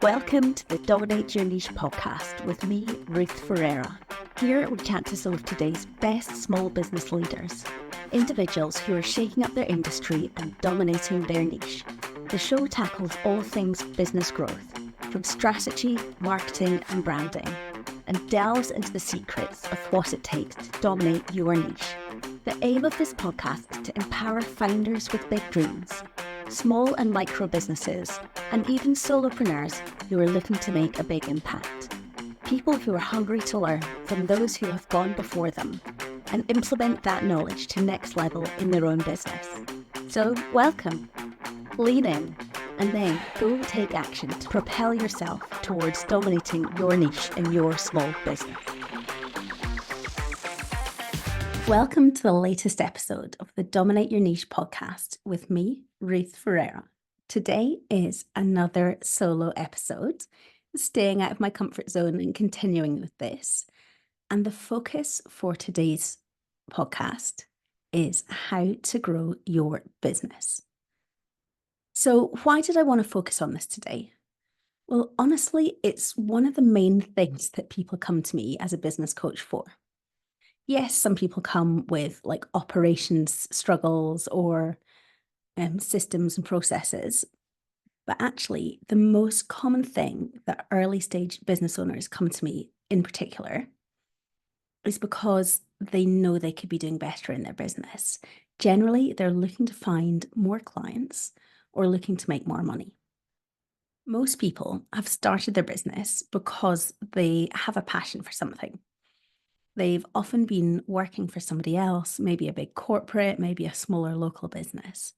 Welcome to the Dominate Your Niche podcast with me, Ruth Ferreira. Here we chat to some of today's best small business leaders, individuals who are shaking up their industry and dominating their niche. The show tackles all things business growth, from strategy, marketing and branding, and delves into the secrets of what it takes to dominate your niche. The aim of this podcast is to empower founders with big dreams, small and micro businesses, and even solopreneurs who are looking to make a big impact. People who are hungry to learn from those who have gone before them and implement that knowledge to next level in their own business. So welcome, lean in, and then go take action to propel yourself towards dominating your niche in your small business. Welcome to the latest episode of the Dominate Your Niche podcast with me, Ruth Ferreira. Today is another solo episode, staying out of my comfort zone and continuing with this. And the focus for today's podcast is how to grow your business. So why did I want to focus on this today? Well, honestly, it's one of the main things that people come to me as a business coach for. Yes, some people come with like operations struggles or systems and processes. But actually, the most common thing that early stage business owners come to me in particular is because they know they could be doing better in their business. Generally, they're looking to find more clients or looking to make more money. Most people have started their business because they have a passion for something. They've often been working for somebody else, maybe a big corporate, maybe a smaller local business.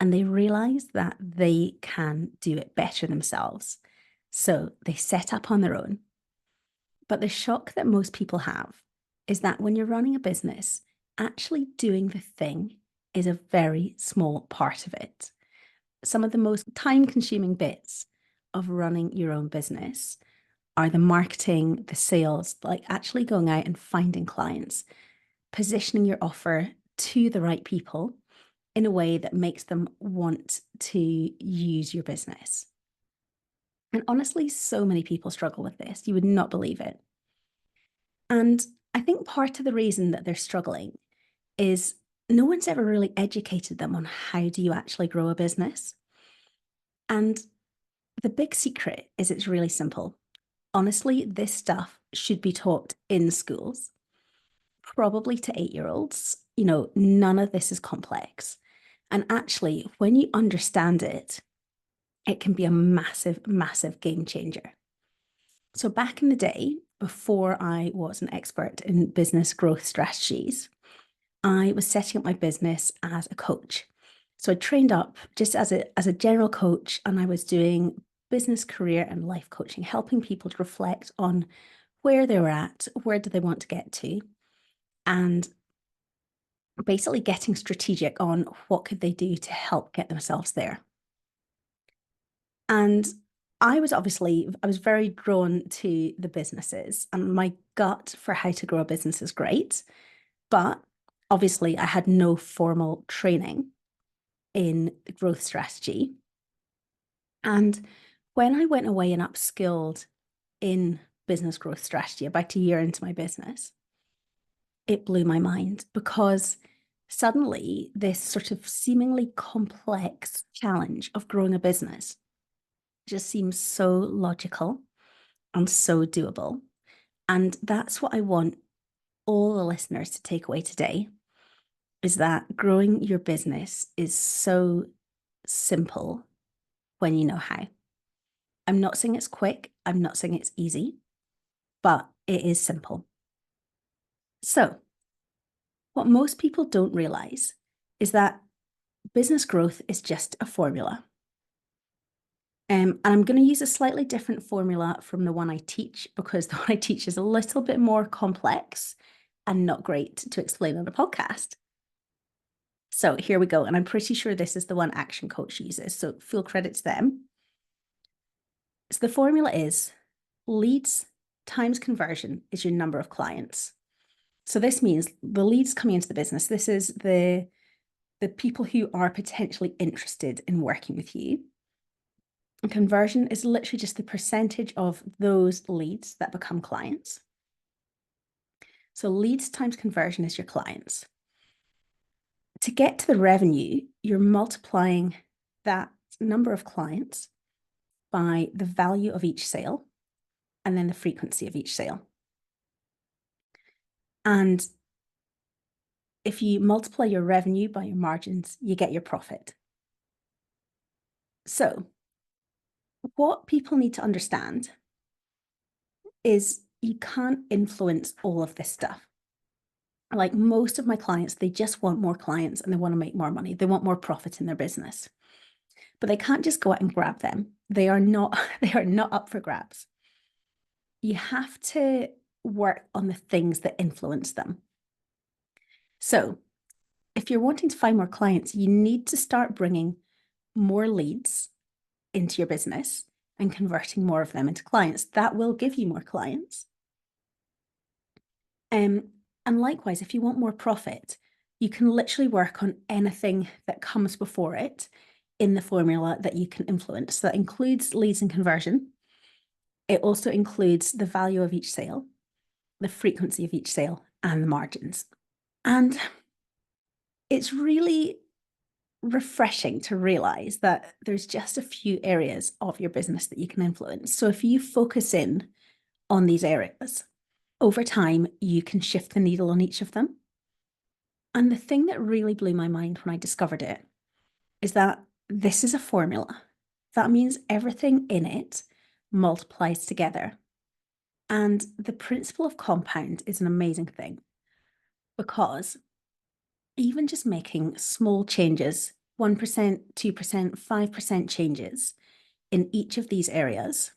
And they realize that they can do it better themselves. So they set up on their own. But the shock that most people have is that when you're running a business, actually doing the thing is a very small part of it. Some of the most time-consuming bits of running your own business are the marketing, the sales, like actually going out and finding clients, positioning your offer to the right people in a way that makes them want to use your business. And honestly, so many people struggle with this. You would not believe it. And I think part of the reason that they're struggling is no one's ever really educated them on how do you actually grow a business. And the big secret is it's really simple. Honestly, this stuff should be taught in schools, probably to 8-year-olds. None of this is complex. And actually, when you understand it, it can be a massive, massive game changer. So back in the day, before I was an expert in business growth strategies, I was setting up my business as a coach. So I trained up just as a general coach, and I was doing business, career, and life coaching, helping people to reflect on where they were at, where do they want to get to, and basically getting strategic on what could they do to help get themselves there. And I was very drawn to the businesses, and my gut for how to grow a business is great. But obviously I had no formal training in growth strategy. And when I went away and upskilled in business growth strategy about a year into my business, it blew my mind, because suddenly this sort of seemingly complex challenge of growing a business just seems so logical and so doable. And that's what I want all the listeners to take away today, is that growing your business is so simple when you know how. I'm not saying it's quick, I'm not saying it's easy, but it is simple. So what most people don't realize is that business growth is just a formula. And I'm going to use a slightly different formula from the one I teach, because the one I teach is a little bit more complex and not great to explain on a podcast. So here we go. And I'm pretty sure this is the one Action Coach uses, so full credit to them. So the formula is leads times conversion is your number of clients. So this means the leads coming into the business. This is the people who are potentially interested in working with you. And conversion is literally just the percentage of those leads that become clients. So leads times conversion is your clients. To get to the revenue, you're multiplying that number of clients by the value of each sale and then the frequency of each sale. And if you multiply your revenue by your margins, you get your profit. So what people need to understand is you can't influence all of this stuff. Like most of my clients, they just want more clients and they want to make more money. They want more profit in their business, but they can't just go out and grab them. They are not up for grabs. You have to work on the things that influence them. So if you're wanting to find more clients, you need to start bringing more leads into your business and converting more of them into clients. That will give you more clients. And likewise, if you want more profit, you can literally work on anything that comes before it in the formula that you can influence. So that includes leads and conversion. It also includes the value of each sale, the frequency of each sale, and the margins. And it's really refreshing to realize that there's just a few areas of your business that you can influence. So if you focus in on these areas, over time, you can shift the needle on each of them. And the thing that really blew my mind when I discovered it is that this is a formula. That means everything in it multiplies together. And the principle of compound is an amazing thing because even just making small changes, 1%, 2%, 5% changes in each of these areas,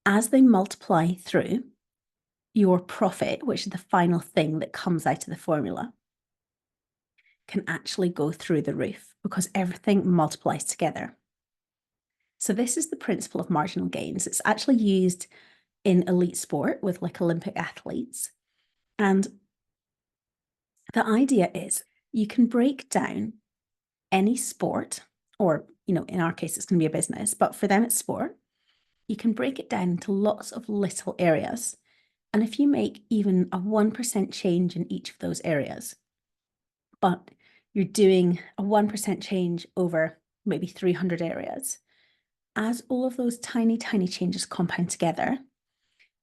as they multiply through, your profit, which is the final thing that comes out of the formula, can actually go through the roof because everything multiplies together. So this is the principle of marginal gains. It's actually used in elite sport with like Olympic athletes. And the idea is you can break down any sport, or, in our case, it's going to be a business, but for them, it's sport. You can break it down into lots of little areas. And if you make even a 1% change in each of those areas, but you're doing a 1% change over maybe 300 areas, as all of those tiny, tiny changes compound together,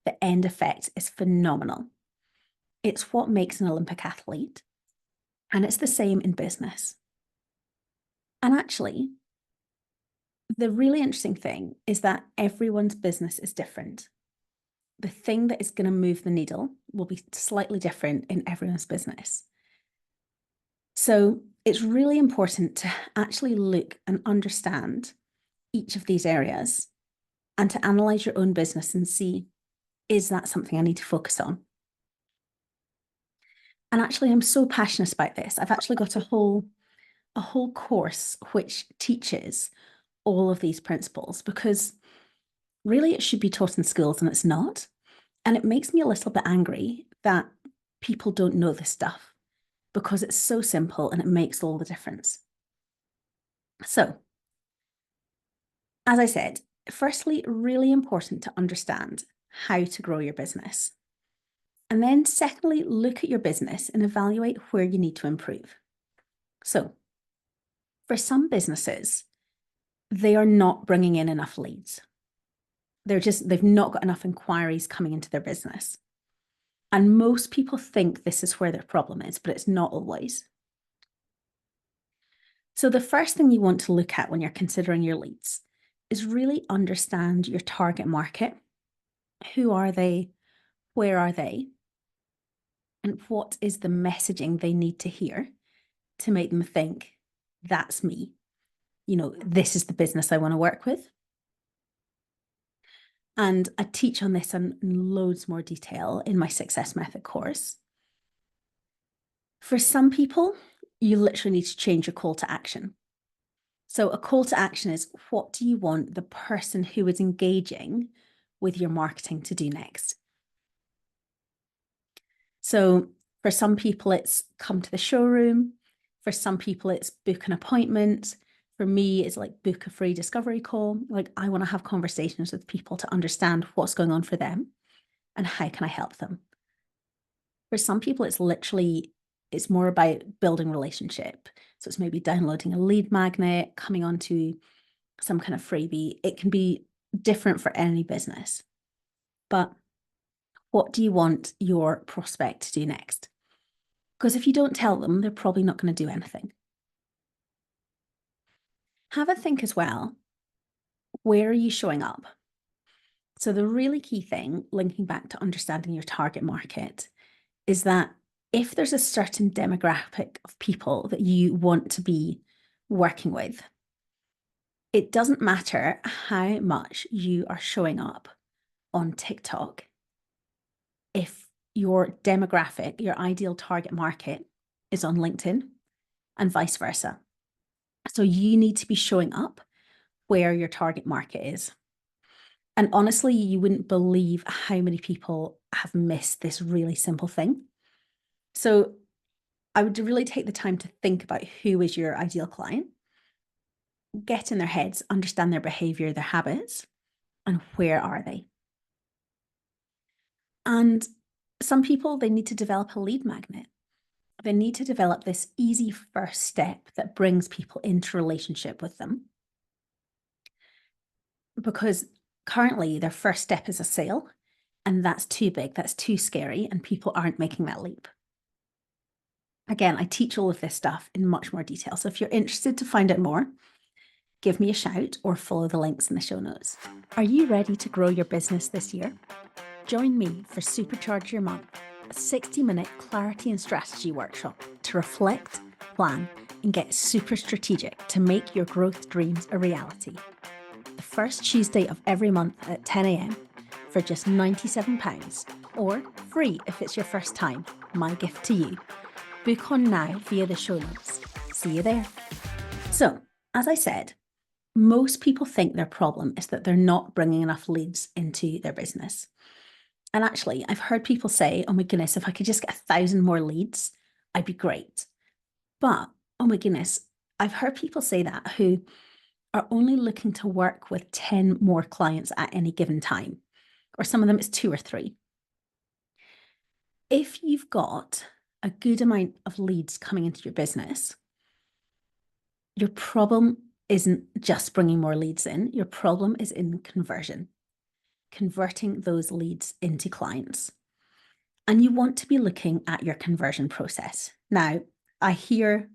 the end effect is phenomenal. It's what makes an Olympic athlete. And it's the same in business. And actually, the really interesting thing is that everyone's business is different. The thing that is going to move the needle will be slightly different in everyone's business. So it's really important to actually look and understand each of these areas and to analyze your own business and see, is that something I need to focus on? And actually, I'm so passionate about this. I've actually got a whole course which teaches all of these principles because really it should be taught in schools and it's not. And it makes me a little bit angry that people don't know this stuff because it's so simple and it makes all the difference. So, as I said, firstly, really important to understand how to grow your business. And then secondly, look at your business and evaluate where you need to improve. So, for some businesses, they are not bringing in enough leads. They've not got enough inquiries coming into their business. And most people think this is where their problem is, but it's not always. So the first thing you want to look at when you're considering your leads is really understand your target market. Who are they? Where are they? And what is the messaging they need to hear to make them think, that's me? This is the business I want to work with. And I teach on this in loads more detail in my Success Method course. For some people, you literally need to change your call to action. So a call to action is, what do you want the person who is engaging with your marketing to do next? So for some people, it's come to the showroom. For some people, it's book an appointment. For me, it's like book a free discovery call. Like I want to have conversations with people to understand what's going on for them and how can I help them. For some people, it's more about building relationship. So it's maybe downloading a lead magnet, coming onto some kind of freebie. It can be different for any business. But what do you want your prospect to do next? Because if you don't tell them, they're probably not going to do anything. Have a think as well. Where are you showing up? So the really key thing, linking back to understanding your target market, is that if there's a certain demographic of people that you want to be working with, it doesn't matter how much you are showing up on TikTok. If your demographic, your ideal target market is on LinkedIn and vice versa. So you need to be showing up where your target market is. And honestly, you wouldn't believe how many people have missed this really simple thing. So I would really take the time to think about who is your ideal client, get in their heads, understand their behavior, their habits, and where are they? And some people, they need to develop a lead magnet. They need to develop this easy first step that brings people into relationship with them. Because currently their first step is a sale, and that's too big, that's too scary, and people aren't making that leap. Again, I teach all of this stuff in much more detail. So if you're interested to find out more, give me a shout or follow the links in the show notes. Are you ready to grow your business this year? Join me for Supercharge Your Month, a 60-minute clarity and strategy workshop to reflect, plan, and get super strategic to make your growth dreams a reality. The first Tuesday of every month at 10 a.m. for just £97, or free if it's your first time. My gift to you. Book on now via the show notes. See you there. So, as I said, most people think their problem is that they're not bringing enough leads into their business. And actually, I've heard people say, oh my goodness, if I could just get 1,000 more leads, I'd be great. But, oh my goodness, I've heard people say that who are only looking to work with 10 more clients at any given time, or some of them it's 2 or 3. If you've got a good amount of leads coming into your business, your problem isn't just bringing more leads in. Your problem is in conversion, converting those leads into clients. And you want to be looking at your conversion process. Now, I hear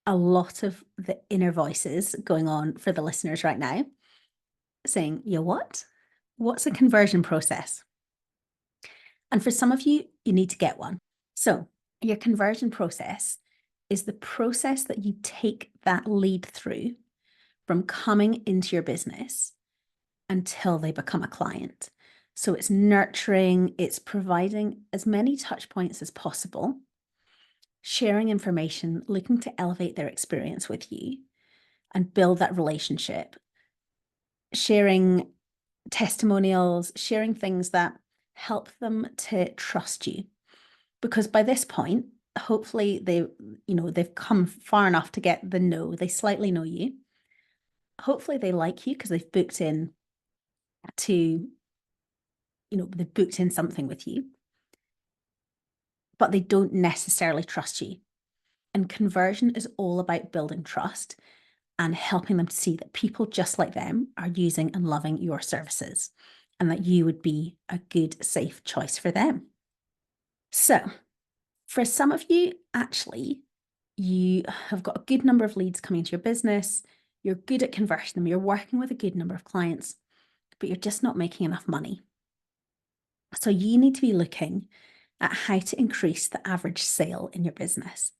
a lot of the inner voices going on for the listeners right now saying, you know what? What's a conversion process? And for some of you, you need to get one. So your conversion process is the process that you take that lead through from coming into your business until they become a client. So it's nurturing, it's providing as many touch points as possible, sharing information, looking to elevate their experience with you and build that relationship, sharing testimonials, sharing things that help them to trust you. Because by this point, hopefully they've come far enough to get the know, they slightly know you. Hopefully they like you because they've booked in something with you, but they don't necessarily trust you. And conversion is all about building trust and helping them to see that people just like them are using and loving your services and that you would be a good, safe choice for them. So for some of you, actually, you have got a good number of leads coming into your business. You're good at converting them. You're working with a good number of clients, but you're just not making enough money. So you need to be looking at how to increase the average sale in your business.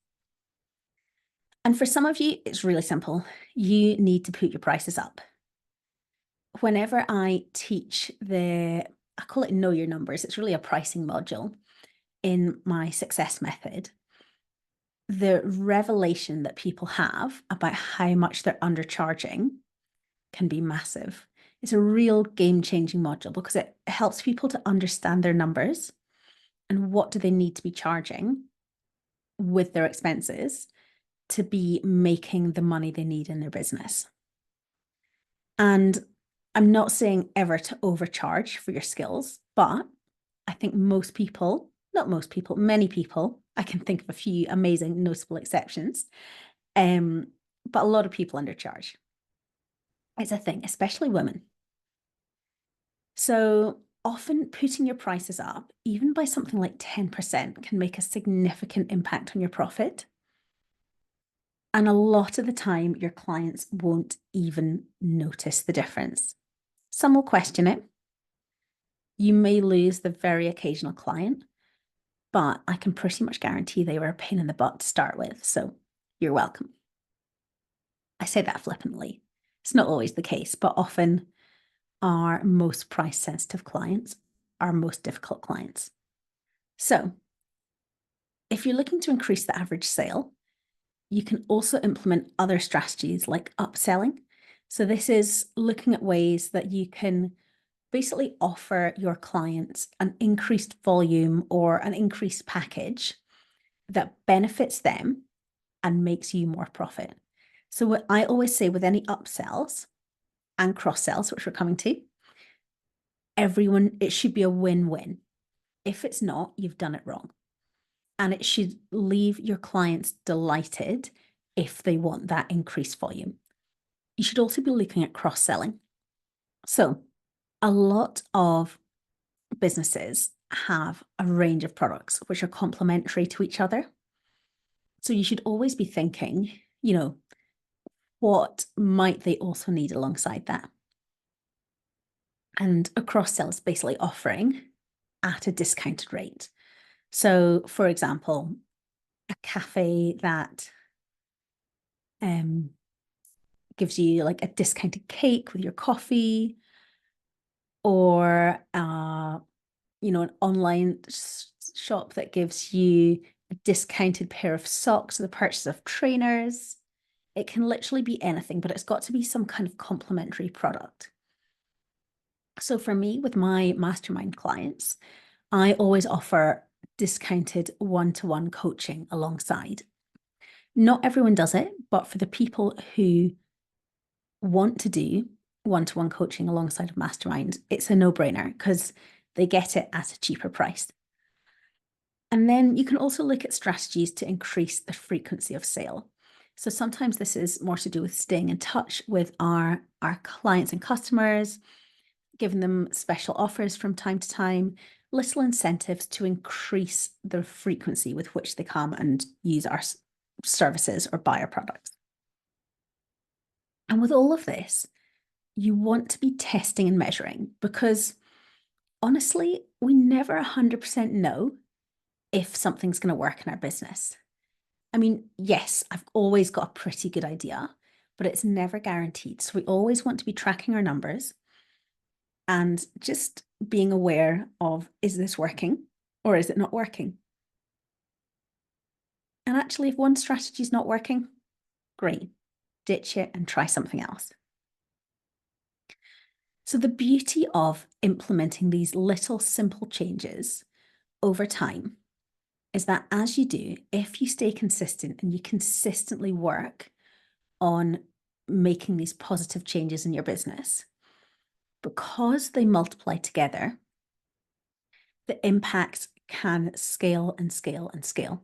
And for some of you, it's really simple. You need to put your prices up. Whenever I teach I call it Know Your Numbers, it's really a pricing module in my success method. The revelation that people have about how much they're undercharging can be massive. It's a real game-changing module because it helps people to understand their numbers and what do they need to be charging with their expenses to be making the money they need in their business. And I'm not saying ever to overcharge for your skills, but I think most people, not most people, many people, I can think of a few amazing notable exceptions, but a lot of people undercharge. It's a thing, especially women. So often putting your prices up, even by something like 10%, can make a significant impact on your profit. And a lot of the time, your clients won't even notice the difference. Some will question it. You may lose the very occasional client, but I can pretty much guarantee they were a pain in the butt to start with. So you're welcome. I say that flippantly. It's not always the case, but often our most price sensitive clients are most difficult clients. So if you're looking to increase the average sale, you can also implement other strategies like upselling. So this is looking at ways that you can basically offer your clients an increased volume or an increased package that benefits them and makes you more profit. So what I always say with any upsells and cross sells, which we're coming to, it should be a win-win. If it's not, you've done it wrong. And it should leave your clients delighted if they want that increased volume. You should also be looking at cross-selling. So a lot of businesses have a range of products which are complementary to each other. So you should always be thinking, what might they also need alongside that? And a cross-sell is basically offering at a discounted rate. So, for example, a cafe that gives you like a discounted cake with your coffee, or an online shop that gives you a discounted pair of socks or the purchase of trainers. It can literally be anything, but it's got to be some kind of complementary product. So for me, with my mastermind clients, I always offer discounted one-to-one coaching alongside. Not everyone does it, but for the people who want to do one-to-one coaching alongside of mastermind, it's a no-brainer because they get it at a cheaper price. And then you can also look at strategies to increase the frequency of sale. So sometimes this is more to do with staying in touch with our clients and customers, giving them special offers from time to time, little incentives to increase the frequency with which they come and use our services or buy our products. And with all of this, you want to be testing and measuring because honestly, we never 100% know if something's going to work in our business. I mean, yes, I've always got a pretty good idea, but it's never guaranteed. So we always want to be tracking our numbers and just being aware of, is this working or is it not working? And actually, if one strategy is not working, great, ditch it and try something else. So the beauty of implementing these little simple changes over time is that as you do, if you stay consistent and you consistently work on making these positive changes in your business, because they multiply together, the impacts can scale and scale and scale.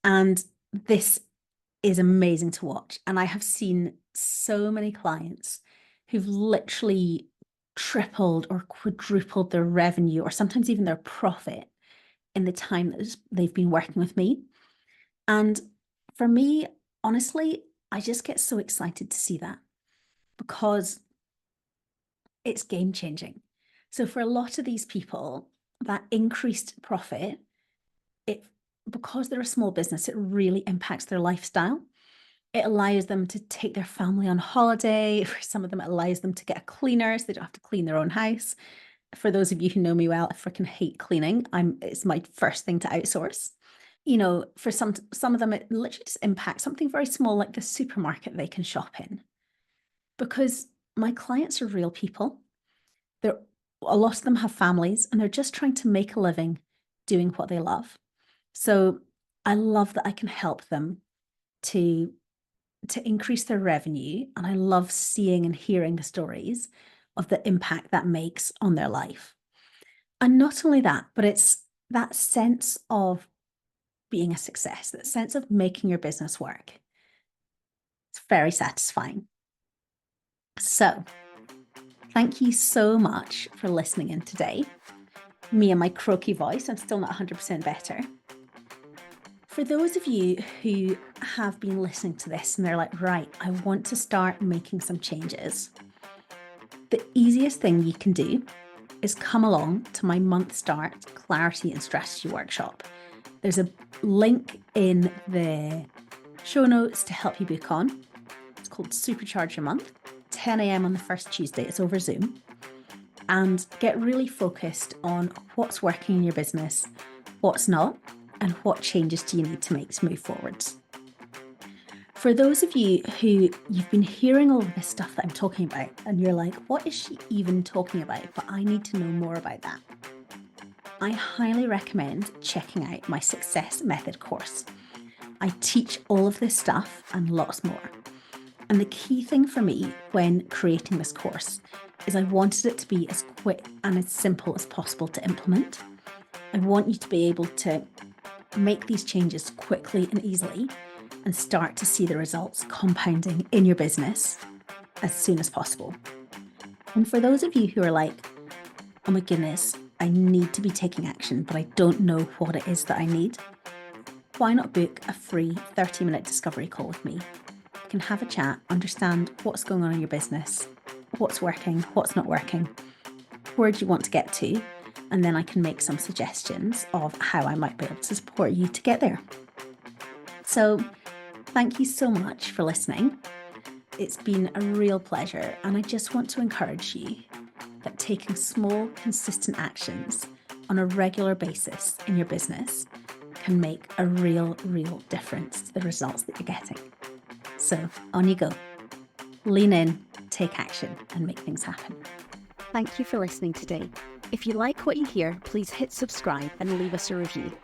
And this is amazing to watch. And I have seen so many clients who've literally tripled or quadrupled their revenue or sometimes even their profit in the time that they've been working with me. And for me, honestly, I just get so excited to see that because it's game changing. So for a lot of these people, that increased profit, because they're a small business, it really impacts their lifestyle. It allows them to take their family on holiday. For some of them, it allows them to get a cleaner so they don't have to clean their own house. For those of you who know me well, I freaking hate cleaning. It's my first thing to outsource. For some of them, it literally just impacts something very small like the supermarket they can shop in. Because my clients are real people. A lot of them have families and they're just trying to make a living doing what they love. So I love that I can help them to increase their revenue. And I love seeing and hearing the stories of the impact that makes on their life. And not only that, but it's that sense of being a success, that sense of making your business work. It's very satisfying. So thank you so much for listening in today. Me and my croaky voice, I'm still not 100% better. For those of you who have been listening to this and they're like, right, I want to start making some changes, the easiest thing you can do is come along to my month start clarity and strategy workshop. There's a link in the show notes to help you book on. It's called Supercharge Your Month, 10 a.m. on the first Tuesday. It's over Zoom. And get really focused on what's working in your business, what's not, and what changes do you need to make to move forwards. For those of you who you've been hearing all of this stuff that I'm talking about, and you're like, what is she even talking about? But I need to know more about that. I highly recommend checking out my Success Method course. I teach all of this stuff and lots more. And the key thing for me when creating this course is I wanted it to be as quick and as simple as possible to implement. I want you to be able to make these changes quickly and easily and start to see the results compounding in your business as soon as possible. And for those of you who are like, oh my goodness, I need to be taking action, but I don't know what it is that I need, why not book a free 30-minute discovery call with me? You can have a chat, understand what's going on in your business, what's working, what's not working, where do you want to get to, and then I can make some suggestions of how I might be able to support you to get there. So thank you so much for listening. It's been a real pleasure, and I just want to encourage you that taking small, consistent actions on a regular basis in your business can make a real difference to the results that you're getting. So on you go. Lean in, take action, and make things happen. Thank you for listening today. If you like what you hear, please hit subscribe and leave us a review.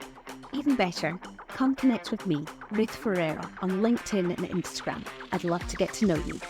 Even better, come connect with me, Ruth Ferreira, on LinkedIn and Instagram. I'd love to get to know you.